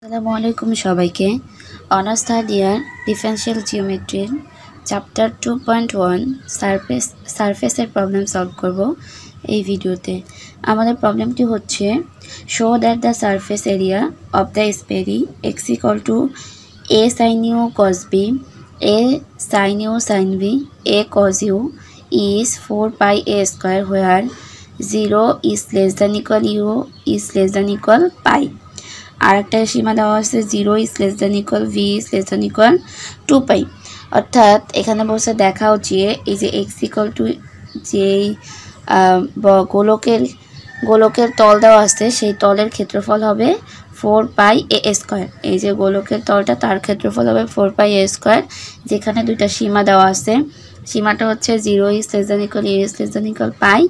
আসসালামু আলাইকুম সবাইকে। অনার্স থার্ড ইয়ার ডিফারেনশিয়াল জিওমেট্রির চ্যাপ্টার 2.1 সারফেসের প্রবলেম সলভ করব এই ভিডিওতে। আমাদের প্রবলেমটি হচ্ছে show that the surface area of the sphere x equal to a sine u cos b, a sine u sine b, a cos u is 4 pi a square where 0 is less than equal u is less than equal pi. আর একটা সীমা দেওয়া আছে 0 is less than equal v is less than equal 2 pi. অর্থাৎ এখানে বসে দেখা হচ্ছে এই যে এক্স ইকুয়াল টু যেই গোলকের তল দেওয়া আছে সেই তলের ক্ষেত্রফল হবে 4 পাই এ স্কোয়ার। এই যে গোলকের তলটা তার ক্ষেত্রফল হবে 4 পাই এ স্কোয়ার। যেখানে দুইটা সীমা দেওয়া আছে, সীমাটা হচ্ছে 0 is less than equal A is less than equal পাই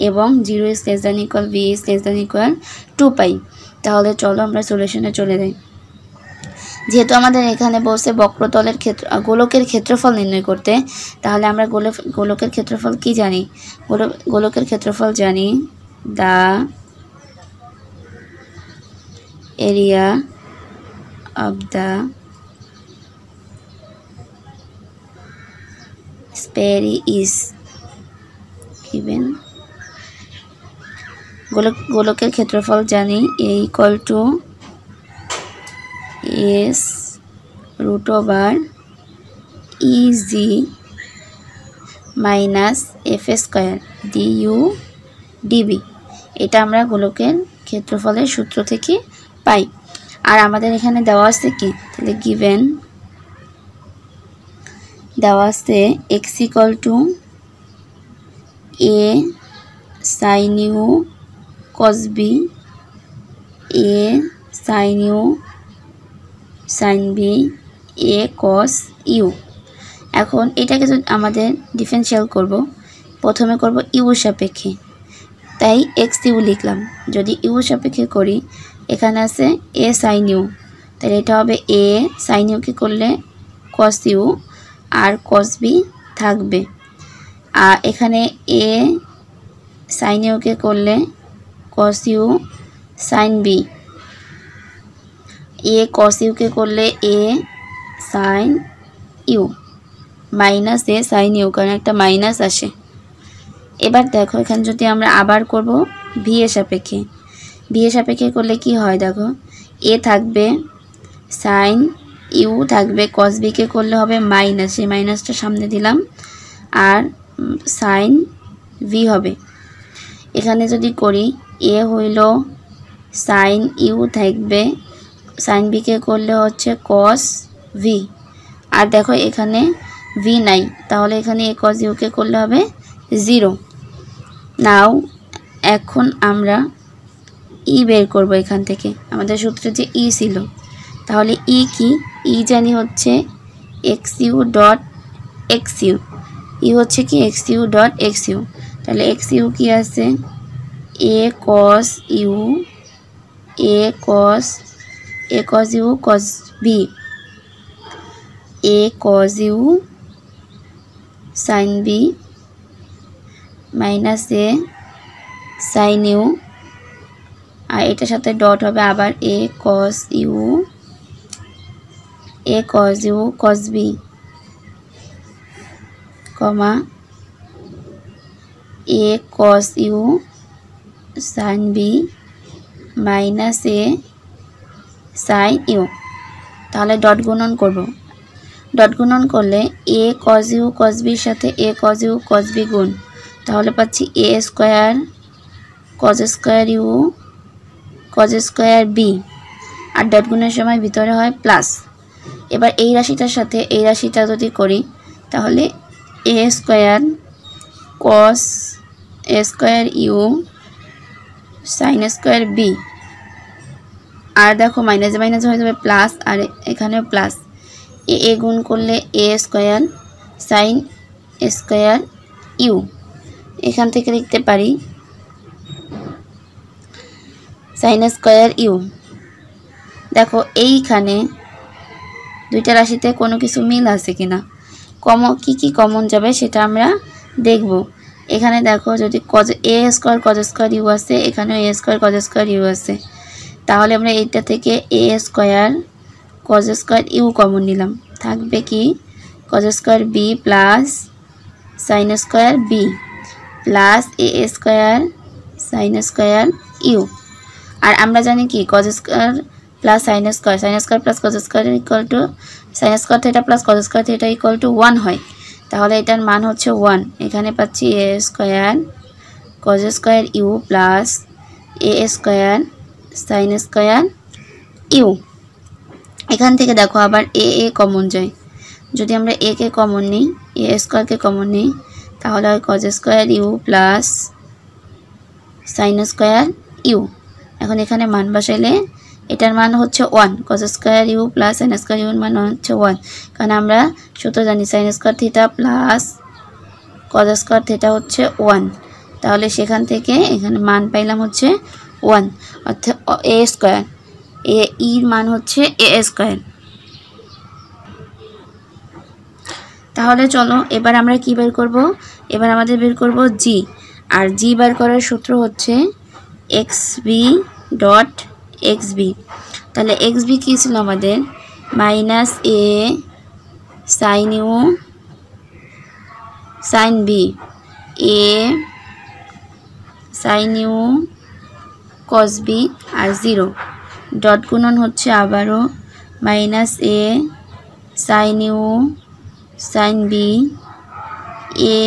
এবং 0 is less than equal v is less than equal 2 pi. তাহলে চলো আমরা সলিউশনে চলে যাই। যেহেতু আমাদের এখানে বলছে বক্রতলের গোলকের ক্ষেত্রফল নির্ণয় করতে, তাহলে আমরা গোলকের ক্ষেত্রফল কি জানি? গোলকের ক্ষেত্রফল জানি the area of the sphere is given। গোলকের ক্ষেত্রফল জানি a equal to S root over E G minus F square du dv. এটা আমরা গোলকের ক্ষেত্রফলের সূত্র থেকে পাই। আর আমাদের এখানে দেওয়া আছে কি, তাহলে গিভেন দেওয়া আছে x equal to a sine u cos b, a sin u sin b, a cos u। এখন এটাকে যদি আমাদের ডিফারেনশিয়াল করব, প্রথমে করব ইউ সাপেক্ষে, তাই এক্স ইউ লিখলাম। যদি ইউ সাপেক্ষে করি, এখানে আছে a sin u, তাহলে এটা হবে a sin u কে করলে cos u আর cos b থাকবে। আর এখানে a sin u কে করলে cos u sin b, a cos u কে করলে a sin u minus a sin u, কারণ একটা মাইনাস আসে। এবার দেখো এখানে যদি আমরা আবার করব ভি এর সাপেক্ষে করলে কি হয় দেখো, a থাকবে sin u থাকবে, cos b কে করলে হবে মাইনাস, এই মাইনাসটা সামনে দিলাম, আর sin v হবে। এখানে যদি করি এ হইল সাইন ইউ থাকবে, সাইন বি কে করলে হচ্ছে কস ভি, আর দেখো এখানে ভি নাই, তাহলে এখানে এ কস ইউ কে করলে হবে 0। নাও এখন আমরা ই বের করব এখান থেকে, আমাদের সূত্রে যে ই ছিল, তাহলে ই কি, ই জানি হচ্ছে x u dot x u, E হচ্ছে কি x u dot x u. তাহলে এক্স ইউ কি আছে a cos u, a cos u cos b, a cos u sin b minus a sin u, আর এটার সাথে dot হবে আবার a cos u cos b, comma a cos u sin b minus A sin u। তাহলে dot গুণন করব, dot গুণন করলে a cos u cos b সাথে a cos u cos b গুণ, তাহলে পাচ্ছি a square cos square u cos square b, আর ডট গুণের সময় ভিতরে হয় প্লাস। এবার এই রাশিটার সাথে এই রাশিটা যদি করি, তাহলে a square cos square u sine square b, আর দেখো মাইনাস মাইনাস হয়ে যাবে প্লাস, আর এখানেও প্লাস, এ গুণ করলে এ স্কোয়ার সাইন স্কোয়ার ইউ। এখান থেকে লিখতে পারি সাইন স্কোয়ার ইউ। দেখো এইখানে দুইটা রাশিতে কোনো কিছু মিল আছে কিনা, কি কমন যাবে সেটা আমরা দেখব। এখানে দেখো যদি a square cos square u আছে, এখানেও a square cos square u আছে, তাহলে আমরা এইটা থেকে a square cos square u common নিলাম, থাকবে কি cos square b plus sine square b plus a square sine square u. আর আমরা জানি কি cos square plus sine square plus cos square equal to sine square theta plus cos square theta equal to 1 হয়। তাহলে এটার মান হচ্ছে 1। এখানে পাচ্ছি a square cos square u plus a square sine square u. এখান থেকে দেখো আবার এ কমন যায়, যদি আমরা এ কে কমন নিই, এ স্কোয়ারকে কমন নিই, তাহলে হয় cos square u plus sine square u. এখন এখানে মান বসাইলে এটার মান হচ্ছে 1, cos square u plus sine square ইউর মান হচ্ছে 1, কারণ আমরা সূত্র জানি sine square theta plus cos square theta হচ্ছে 1। তাহলে সেখান থেকে এখানে মান পাইলাম হচ্ছে 1, অর্থাৎ এ স্কোয়ার ইর মান হচ্ছে এ স্কোয়ার। তাহলে চলো এবার আমরা কি বের করব, এবার আমাদের বের করব জি। আর জি বের করার সূত্র হচ্ছে x b dot x b. তাহলে এক্স বি কী ছিল আমাদের, minus a sine u sine b, a sine u cos b আর 0, ডট গুণন হচ্ছে আবারও minus a sine u sine b, a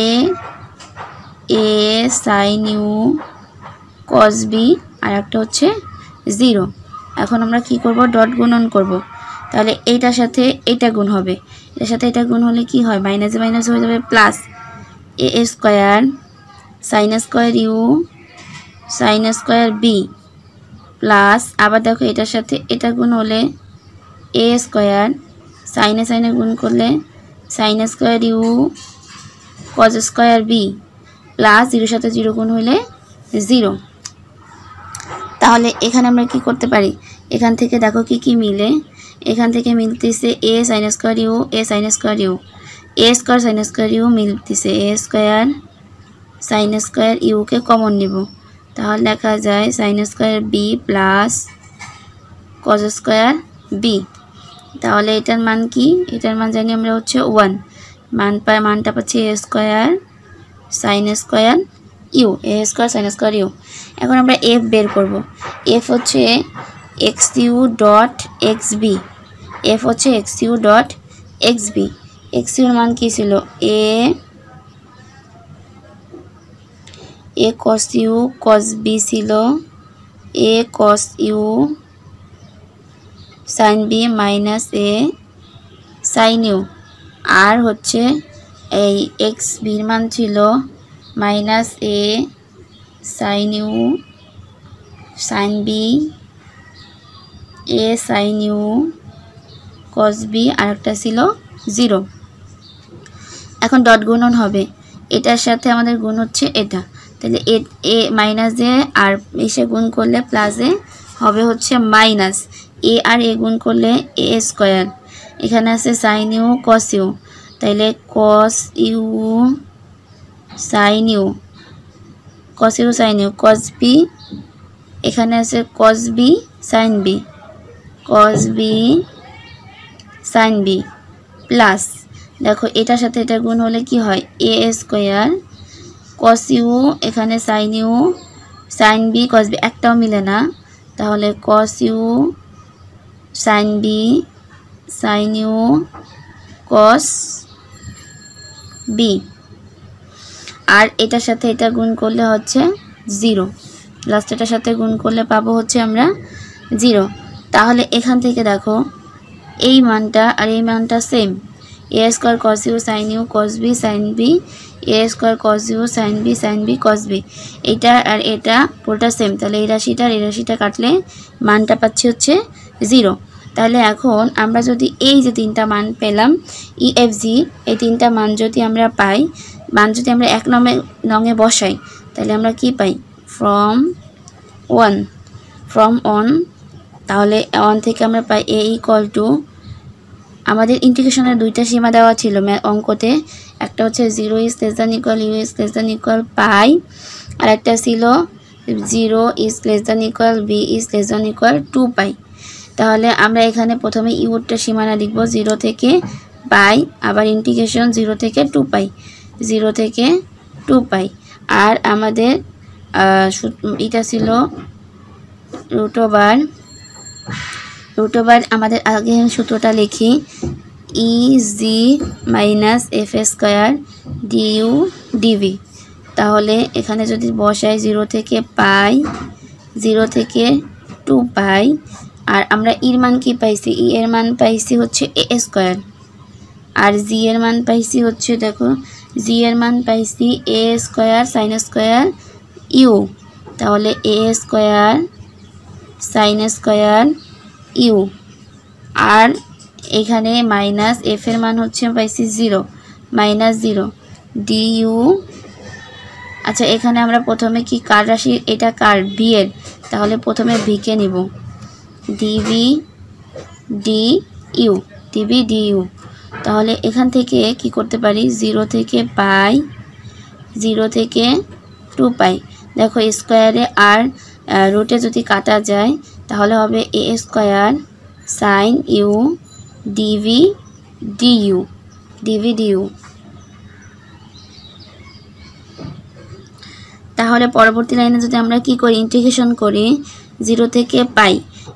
sine u cos b আর একটা হচ্ছে 0। এখন আমরা কি করব, ডট গুণন করব। তাহলে এইটার সাথে এইটা গুণ হবে, এটার সাথে এটা গুণ হলে কি হয়, মাইনাসে মাইনাস হয়ে যাবে plus a square sine square u sine square b plus আবার দেখো এটার সাথে এটা গুণ হলে এ স্কোয়ার সাইনে সাইনে গুণ করলে sine square u cos square b plus 0 সাথে 0 গুণ হলে 0। তাহলে এখানে আমরা কি করতে পারি, এখান থেকে দেখো কি কি মিলে, এখান থেকে মিলতেছে a sine square u a sine square u, a square sine square u মিলতেছে এ স্কোয়ার সাইন স্কোয়ার ইউকে কমন নিব, তাহলে লেখা যায় sine square b plus cos square b. তাহলে এটার মান কি, এটার মান জানি আমরা হচ্ছে 1, মানটা পাচ্ছি a square sine square u, a square sine square u. এখন আমরা এফ বের করব, এফ হচ্ছে x u dot x b, F হচ্ছে x u dot x b. X ইউর মান কী ছিল, a cos u cos b ছিল, a cos u sine b minus a sine u, আর হচ্ছে এই এক্স বির মান ছিল minus a sine u sine b a sine u cos b আর একটা ছিল 0। এখন ডট গুণন হবে, এটার সাথে আমাদের গুণ হচ্ছে এটা, তাহলে এ মাইনাস এ আর এসে গুণ করলে প্লাসে হবে হচ্ছে মাইনাস এ আর এ গুণ করলে এ স্কোয়ার, এখানে আছে সাইন ইউ কস ইউ, তাইলে cos u sine u cos u sine u cos b, এখানে আছে cos b sine b, cos b sine b plus দেখো এটার সাথে এটা গুণ হলে কি হয় এ স্কোয়ার কস ইউ, এখানে sine u sine b cos b একটাও মিলে না, তাহলে cos u sine b sine u cos b, আর এটার সাথে এটা গুণ করলে হচ্ছে 0, লাস্টেটার সাথে গুণ করলে পাবো হচ্ছে আমরা 0। তাহলে এখান থেকে দেখো এই মানটা আর এই মানটা same, a square cos u sine u cos b sine b, a square cos u sine b cos b, এইটা আর এটা পুরোটা সেম, তাহলে এই রাশিটা আর এই রাশিটা কাটলে মানটা পাচ্ছি হচ্ছে 0। তাহলে এখন আমরা যদি এই যে 3টা মান পেলাম ই এফ জি, এই 3টা মান যদি আমরা পাই, মান যদি আমরা 1 নঙে বসাই, তাহলে আমরা কি পাই, ফ্রম 1, তাহলে 1 থেকে আমরা পাই এ ইকুয়াল টু, আমাদের ইন্টিগ্রেশনের 2টা সীমা দেওয়া ছিল অঙ্কতে, একটা হচ্ছে 0 is less than equal u is less than equal pi, আর একটা ছিল 0 is less than equal b is less than equal 2 pi. তাহলে আমরা এখানে প্রথমে ইউটা সীমানা লিখব 0 থেকে পাই, আবার ইন্টিগ্রেশন 0 থেকে 2 পাই, 0 থেকে 2 পাই। আর আমাদের এটা ছিল রুট ওভার আমাদের আগে সূত্রটা লিখি E G minus F square d u d v. তাহলে এখানে যদি বসাই 0 থেকে পাই, 0 থেকে 2 পাই, আর আমরা ইর মান কি পাইছি, ই এর মান পাইছি হচ্ছে এ স্কোয়ার, আর জি এর মান পাইছি হচ্ছে দেখো জি এর মান পাইছি এ স্কোয়ার সাইন স্কোয়ার ইউ। তাহলে এ স্কোয়ার সাইন স্কোয়ার ইউ, আর এখানে মাইনাস এফ এর মান হচ্ছে পাইছি 0 মাইনাস 0 ডিইউ। আচ্ছা এখানে আমরা প্রথমে কি কার রাশি, এটা কার ভি এর, তাহলে প্রথমে ভিকে নিব ডিভি ডিইউ, ডিভি ডিইউ। তাহলে এখান থেকে কি করতে পারি 0 থেকে পাই, 0 থেকে 2 পাই। দেখো স্কোয়ারে আর রুটে যদি কাটা যায় তাহলে হবে a square sine u d v d u, d v d u. তাহলে পরবর্তী লাইনে যদি আমরা কি করি ইন্টিগ্রেশন করি 0 থেকে পাই,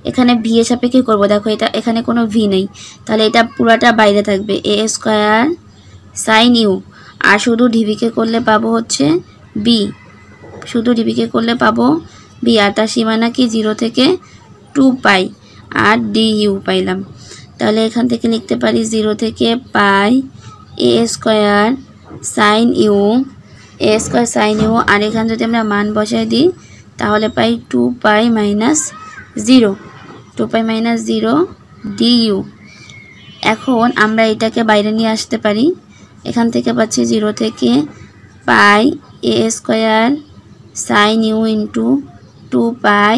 এখানে ভি এর সাপেক্ষে করব। দেখো এটা এখানে কোনো ভি নেই, তাহলে এটা পুরাটা বাইরে থাকবে এ স্কোয়ার সাইন ইউ, আর শুধু ডিভিকে করলে পাবো হচ্ছে বি, শুধু ডিভিকে করলে পাবো বি, আর তার সীমানা কি 0 থেকে 2 পাই আর ডিইউ পাইলাম। তাহলে এখান থেকে লিখতে পারি 0 থেকে pi a square sine u, a square sine u, আর এখানে যদি আমরা মান বসাই দিই তাহলে পাই 2 pi minus 0, 2 pi minus 0 d u. এখন আমরা এটাকে বাইরে নিয়ে আসতে পারি, এখান থেকে পাচ্ছি 0 থেকে pi a square sine u into 2 pi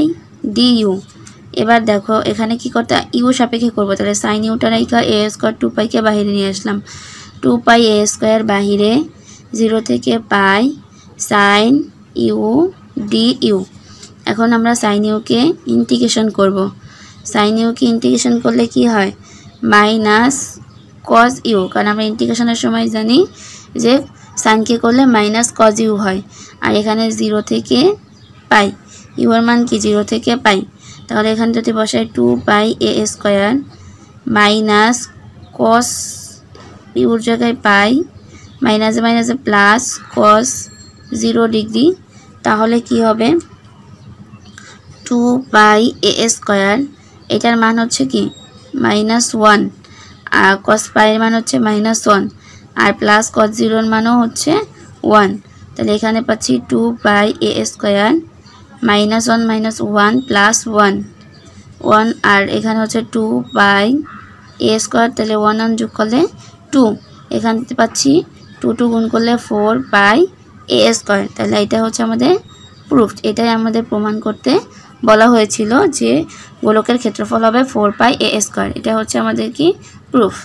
d u. এবার দেখো এখানে কি করতে ইউ সাপেক্ষে করবো, তাহলে সাইন ইউটা রাইখা এ স্কোয়ার 2 পাইকে বাহিরে নিয়ে আসলাম, 2 পাই এ স্কোয়ার বাহিরে, 0 থেকে পাই সাইন ইউ ডিইউ। এখন আমরা সাইন ইউকে ইন্টিগ্রেশন করব, সাইন ইউকে ইন্টিগ্রেশন করলে কি হয় মাইনাস কজ ইউ, কারণ আমরা ইন্টিগ্রেশনের সময় জানি যে সাইনকে করলে মাইনাস কজ ইউ হয়। আর এখানে 0 থেকে পাই, ইউ এর মান কি 0 থেকে পাই, তাহলে এখানে যদি বসাই 2 পাই a square minus cos your জায়গায় পাই, মাইনাসে মাইনাসে প্লাস কস 0 ডিগ্রি, তাহলে কি হবে 2 পাই এ স্কোয়ার, এটার মান হচ্ছে কি -1, আর কস পাইয়ের মান হচ্ছে -1, আর প্লাস কস 0 মানও হচ্ছে 1। তাহলে এখানে পাচ্ছি 2 পাই এ স্কোয়ার -1 -1 প্লাস 1, আর এখানে হচ্ছে 2 পাই এ স্কোয়ার, তাহলে 1 1 যোগ করলে 2, এখান থেকে পাচ্ছি 2 2 গুণ করলে 4 পাই এ স্কোয়ার। তাহলে এটা হচ্ছে আমাদের প্রুফ, এটাই আমাদের প্রমাণ করতে বলা হয়েছিল যে গোলকের ক্ষেত্রফল হবে 4 পাই এ স্কোয়ার। এটা হচ্ছে আমাদের কি প্রুফ।